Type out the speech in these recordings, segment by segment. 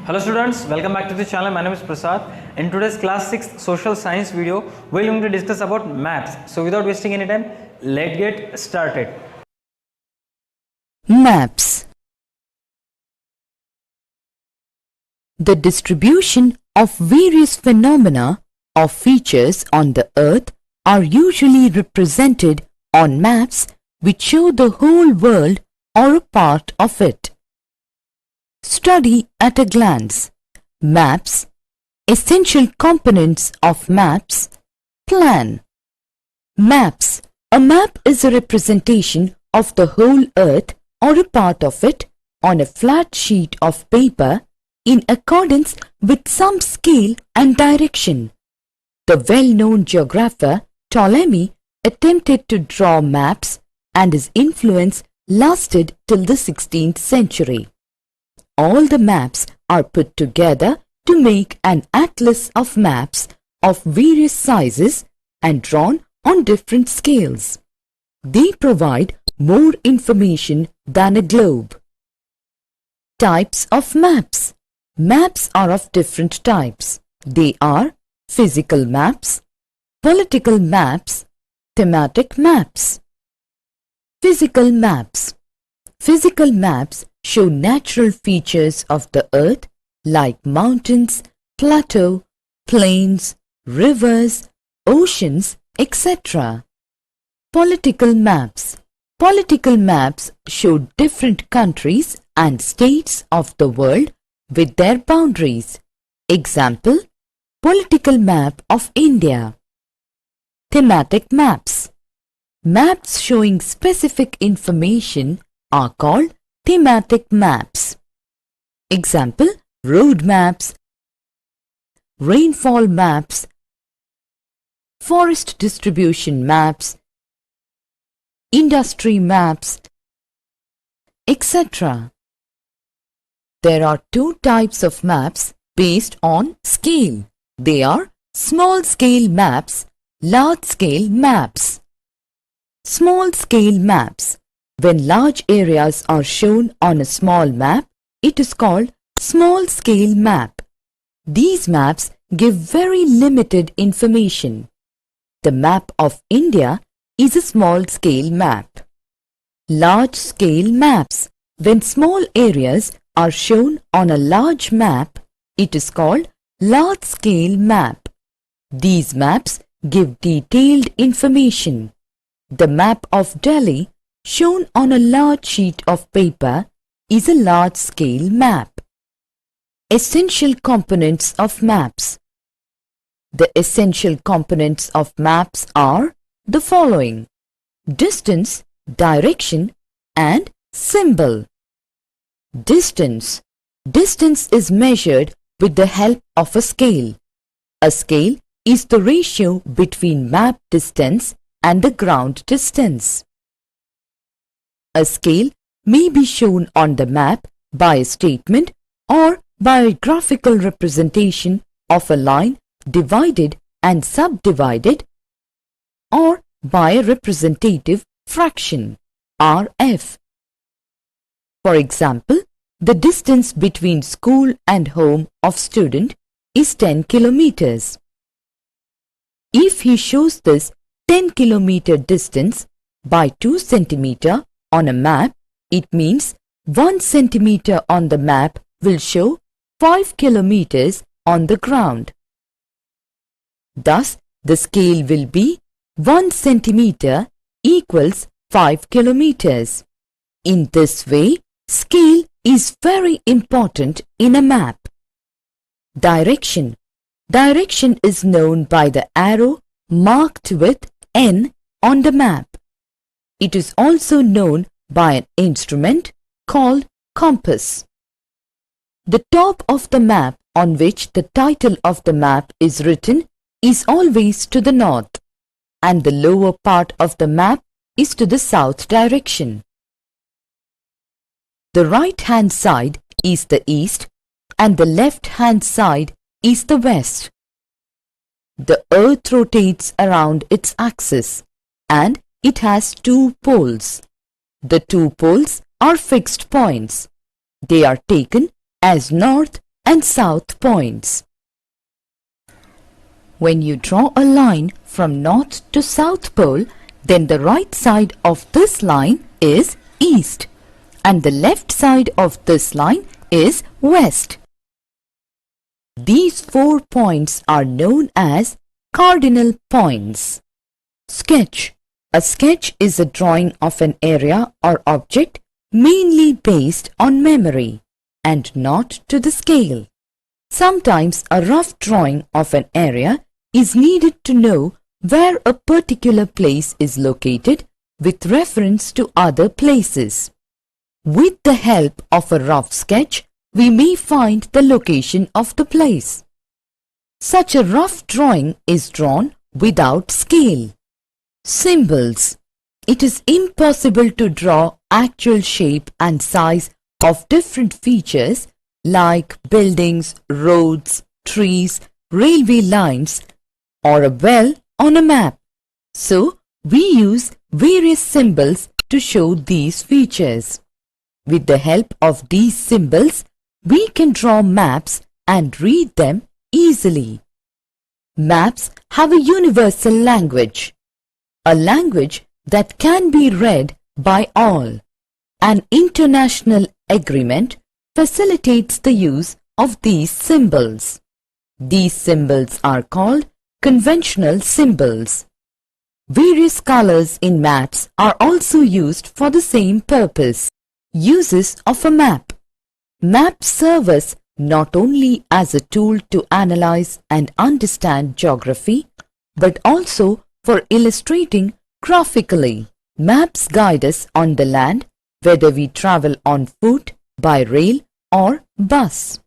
Hello students, welcome back to the channel. My name is Prasad. In today's class 6 social science video, we are going to discuss about maps. So without wasting any time, let's get started. Maps. The distribution of various phenomena or features on the earth are usually represented on maps which show the whole world or a part of it. Study at a glance. Maps. Essential components of maps. Plan. Maps. A map is a representation of the whole earth or a part of it on a flat sheet of paper in accordance with some scale and direction. The well-known geographer Ptolemy attempted to draw maps, and his influence lasted till the 16th century. All the maps are put together to make an atlas of maps of various sizes and drawn on different scales. They provide more information than a globe. Types of maps. Maps are of different types. They are physical maps, political maps, thematic maps. Physical maps. Physical maps show natural features of the earth like mountains, plateaux, plains, rivers, oceans, etc. Political maps. Political maps show different countries and states of the world with their boundaries. Example, political map of India. Thematic maps. Maps showing specific information are called thematic maps. Example, road maps, rainfall maps, forest distribution maps, industry maps, etc. There are two types of maps based on scale. They are small-scale maps, large-scale maps. Small-scale maps. When large areas are shown on a small map, it is called small-scale map. These maps give very limited information. The map of India is a small-scale map. Large-scale maps. When small areas are shown on a large map, it is called large-scale map. These maps give detailed information. The map of Delhi shown on a large sheet of paper is a large-scale map. Essential components of maps. The essential components of maps are the following: distance, direction, and symbol. Distance. Distance is measured with the help of a scale. A scale is the ratio between map distance and the ground distance. A scale may be shown on the map by a statement or by a graphical representation of a line divided and subdivided, or by a representative fraction, RF. For example, the distance between school and home of student is 10 kilometers. If he shows this 10-kilometer distance by 2 centimeter on a map, it means 1 centimeter on the map will show 5 kilometers on the ground. Thus, the scale will be 1 centimeter equals 5 kilometers. In this way, scale is very important in a map. Direction. Direction is known by the arrow marked with N on the map. It is also known by an instrument called compass. The top of the map on which the title of the map is written is always to the north, and the lower part of the map is to the south direction. The right-hand side is the east and the left-hand side is the west. The earth rotates around its axis and it has two poles. The two poles are fixed points. They are taken as north and south points. When you draw a line from north to south pole, then the right side of this line is east and the left side of this line is west. These 4 points are known as cardinal points. Sketch. A sketch is a drawing of an area or object mainly based on memory and not to the scale. Sometimes a rough drawing of an area is needed to know where a particular place is located with reference to other places. With the help of a rough sketch, we may find the location of the place. Such a rough drawing is drawn without scale. Symbols. It is impossible to draw actual shape and size of different features like buildings, roads, trees, railway lines, or a well on a map. So, we use various symbols to show these features. With the help of these symbols, we can draw maps and read them easily. Maps have a universal language, a language that can be read by all. An international agreement facilitates the use of these symbols. These symbols are called conventional symbols. Various colors in maps are also used for the same purpose. Uses of a map. Maps serve us not only as a tool to analyze and understand geography, but also for illustrating graphically. Maps guide us on the land, whether we travel on foot, by rail, or bus.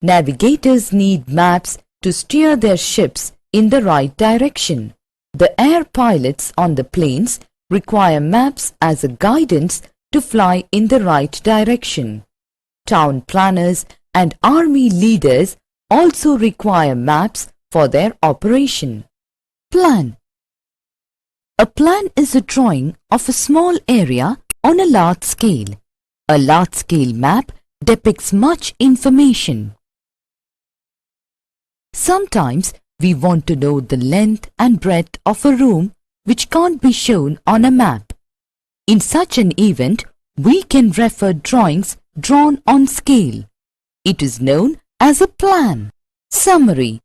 Navigators need maps to steer their ships in the right direction. The air pilots on the planes require maps as a guidance to fly in the right direction. Town planners and army leaders also require maps for their operation. Plan. A plan is a drawing of a small area on a large scale. A large-scale map depicts much information. Sometimes we want to know the length and breadth of a room which can't be shown on a map. In such an event, we can refer drawings drawn on scale. It is known as a plan. Summary.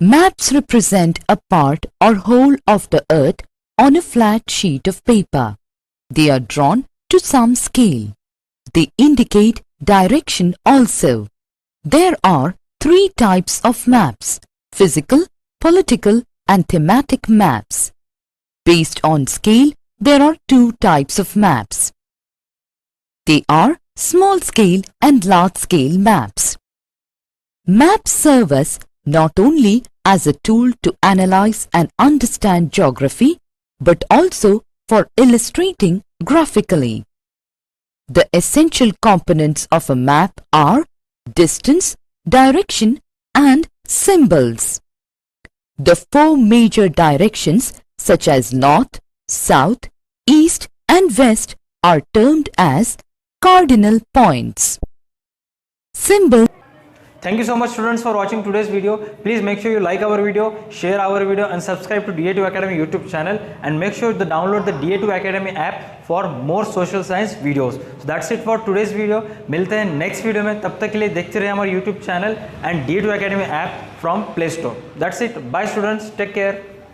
Maps represent a part or whole of the earth on a flat sheet of paper. They are drawn to some scale. They indicate direction also. There are 3 types of maps: physical, political, and thematic maps. Based on scale, there are 2 types of maps. They are small-scale and large-scale maps. Maps serve us not only as a tool to analyze and understand geography, but also for illustrating graphically. The essential components of a map are distance, direction, and symbols. The 4 major directions such as north, south, east, and west are termed as cardinal points. Symbols. Thank you so much students for watching today's video. Please make sure you like our video, share our video and subscribe to da2 Academy YouTube channel, and make sure to download the da2 Academy app for more social science videos. So that's it for today's video. मिलते हैं next video में. तब तक के लिए देखते रहिए हमारे YouTube channel and da2 Academy app from Play Store. That's it. Bye students. Take care.